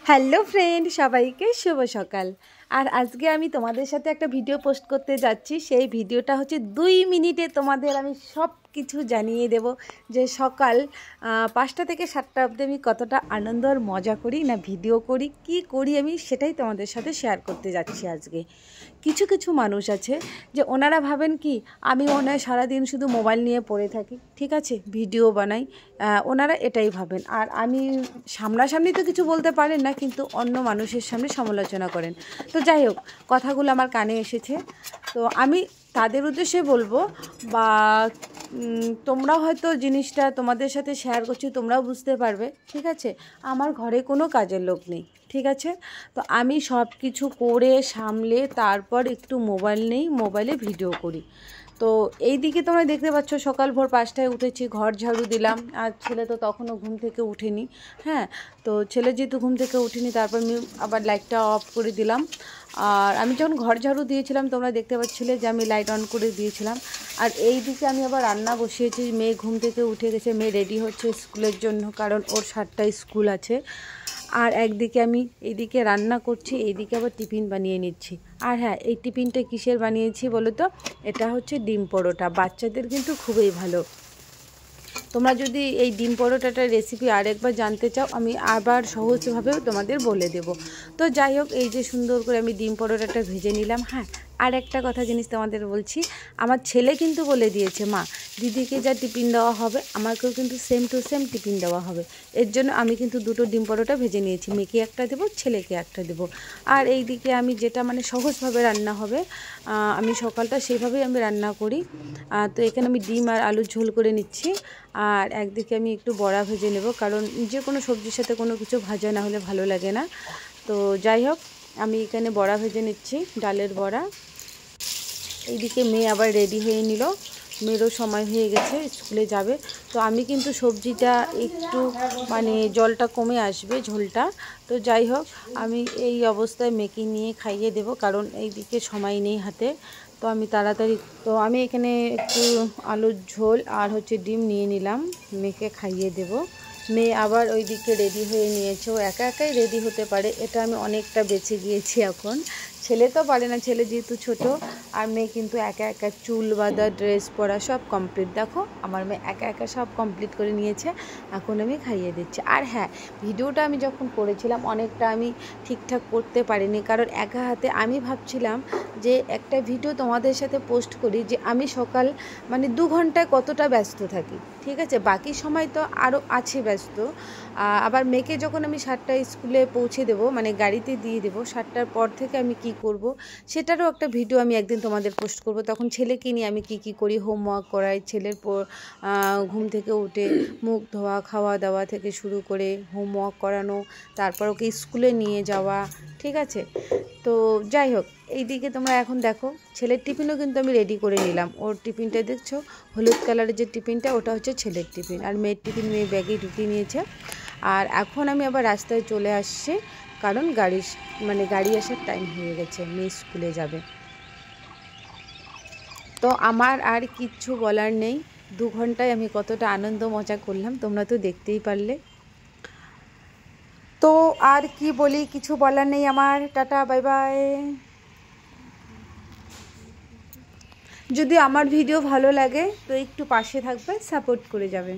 Hello friend, সবাইকে শুভ সকাল। আর আজকে আমি তোমাদের সাথে একটা ভিডিও পোস্ট করতে যাচ্ছি। সেই ভিডিওটা হচ্ছে 2 মিনিটে তোমাদের আমি সব কিছু জানিয়ে দেব যে সকাল 5টা থেকে 7টা অবধি আমি কতটা আনন্দ আর মজা করি না ভিডিও করি, কি করি আমি সেটাই তোমাদের সাথে শেয়ার করতে যাচ্ছি আজকে। কিছু কিছু মানুষ আছে যে ওনারা ভাবেন কি আমি মনে হয় সারাদিন শুধু মোবাইল নিয়ে পড়ে থাকি, ঠিক আছে, ভিডিও বানাই, ওনারা এটাই ভাবেন। আর আমি সামনাসামনি তো কিছু বলতে পারেন না, কিন্তু অন্য মানুষের সামনে সমালোচনা করেন। তো যাই হোক, কথাগুলো আমার কানে এসেছে, তো আমি তাদের উদ্দেশ্যে বলবো, বা তোমরাও হয়তো জিনিসটা তোমাদের সাথে শেয়ার করছি, তোমরাও বুঝতে পারবে, ঠিক আছে। আমার ঘরে কোনো কাজের লোক নেই, ঠিক আছে, তো আমি সব কিছু করে সামলে তারপর একটু মোবাইল নেই, মোবাইলে ভিডিও করি। তো এই দিকে তোমরা দেখতে পাচ্ছ সকাল ভোর 5টায় উঠেছি, ঘর ঝাড়ু দিলাম। আর ছেলে তো তখনও ঘুম থেকে উঠেনি, হ্যাঁ, তো ছেলে যেহেতু ঘুম থেকে উঠেনি, তারপর আমি আবার লাইটটা অফ করে দিলাম। আর আমি যখন ঘর ঝাড়ু দিয়েছিলাম তোমরা দেখতে পাচ্ছিলে যে আমি লাইট অন করে দিয়েছিলাম। আর এই দিকে আমি আবার রান্না বসিয়েছি। মেয়ে ঘুম থেকে উঠে গেছে, মেয়ে রেডি হচ্ছে স্কুলের জন্য, কারণ ওর 7টায় স্কুল আছে। আর একদিকে আমি এইদিকে রান্না করছি, এইদিকে আবার টিফিন বানিয়ে নিচ্ছি। আর হ্যাঁ, এই টিফিনটা কিসের বানিয়েছি বলো তো? এটা হচ্ছে ডিম পরোটা। বাচ্চাদের কিন্তু খুবই ভালো। তোমরা যদি এই ডিম পরোটাটার রেসিপি আরেকবার জানতে চাও, আমি আবার সহজভাবেও তোমাদের বলে দেব। তো যাই হোক, এই যে সুন্দর করে আমি ডিম পরোটাটা ভেজে নিলাম। হ্যাঁ, আর একটা কথা জিনিস তোমাদের বলছি, আমার ছেলে কিন্তু বলে দিয়েছে, মা দিদিকে যা টিফিন দেওয়া হবে আমাকেও কিন্তু সেম টু সেম টিফিন দেওয়া হবে। এর জন্য আমি কিন্তু দুটো ডিম পরোটা ভেজে নিয়েছি, মেয়েকে একটা দেবো, ছেলেকে একটা দেবো। আর এই দিকে আমি যেটা মানে সহজভাবে রান্না হবে, আমি সকালটা সেইভাবেই আমি রান্না করি। তো এখানে আমি ডিম আর আলুর ঝোল করে নিচ্ছি। আর একদিকে আমি একটু বড়া ভেজে নেব, কারণ যে কোনো সবজির সাথে কোনো কিছু ভাজা না হলে ভালো লাগে না। তো যাই হোক, আমি এখানে বড়া ভেজে নিচ্ছি, ডালের বড়া। এইদিকে মেয়ে আবার রেডি হয়ে নিল, মেয়েরও সময় হয়ে গেছে, স্কুলে যাবে। তো আমি কিন্তু সবজিটা একটু মানে জলটা কমে আসবে, ঝোলটা। তো যাই হোক, আমি এই অবস্থায় মেয়েকে নিয়ে খাইয়ে দেব, কারণ এইদিকে সময় নেই হাতে। তো আমি তাড়াতাড়ি, তো আমি এখানে একটু আলুর ঝোল আর হচ্ছে ডিম নিয়ে নিলাম, মেয়েকে খাইয়ে দেব। মেয়ে আবার ওই দিকে রেডি হয়ে নিয়েছে, ও একা একাই রেডি হতে পারে, এটা আমি অনেকটা বেঁচে গিয়েছি এখন। ছেলে তো পারে না, ছেলে যেহেতু ছোট। আর মেয়ে কিন্তু একা একা চুল বাঁধা, ড্রেস পরা সব কমপ্লিট। দেখো আমার মেয়ে একা একা সব কমপ্লিট করে নিয়েছে, এখন আমি খাইয়ে দিচ্ছি। আর হ্যাঁ, ভিডিওটা আমি যখন করেছিলাম অনেকটা আমি ঠিকঠাক করতে পারিনি, কারণ একা হাতে আমি ভাবছিলাম যে একটা ভিডিও তোমাদের সাথে পোস্ট করি, যে আমি সকাল মানে 2 ঘন্টায় কতটা ব্যস্ত থাকি, ঠিক আছে, বাকি সময় তো আরও আছে ব্যস্ত। আবার মেয়েকে যখন আমি 7টায় স্কুলে পৌঁছে দেবো, মানে গাড়িতে দিয়ে দেবো, 7টার পর থেকে আমি কি করব সেটারও একটা ভিডিও আমি একদিন তোমাদের পোস্ট করব। তখন ছেলেকে নিয়ে আমি কি করি, হোমওয়ার্ক করাই, ছেলের ঘুম থেকে উঠে মুখ ধোয়া, খাওয়া দাওয়া থেকে শুরু করে হোমওয়ার্ক করানো, তারপর ওকে স্কুলে নিয়ে যাওয়া, ঠিক আছে। তো যাই হোক, এই দিকে তোমরা এখন দেখো ছেলের টিফিনও কিন্তু আমি রেডি করে নিলাম। ওর টিফিনটা দেখছো, হলুদ কালারের যে টিফিনটা, ওটা হচ্ছে ছেলের টিফিন। আর মেয়ের টিফিন মেয়ে ব্যাগে ঢুকিয়ে নিয়েছে। আর এখন আমি আবার রাস্তায় চলে আসছি, কারণ গাড়ি আসার টাইম হয়ে গেছে, মেয়ে স্কুলে যাবে। তো আমার আর কিচ্ছু বলার নেই, 2 ঘন্টায় আমি কতটা আনন্দ মজা করলাম তোমরা তো দেখতেই পারলে। তো আর কি বলি, কিছু বলার নেই আমার। Tata, bye bye. যদি আমার ভিডিও ভালো লাগে তো একটু পাশে থাকবে, সাপোর্ট করে যাবে।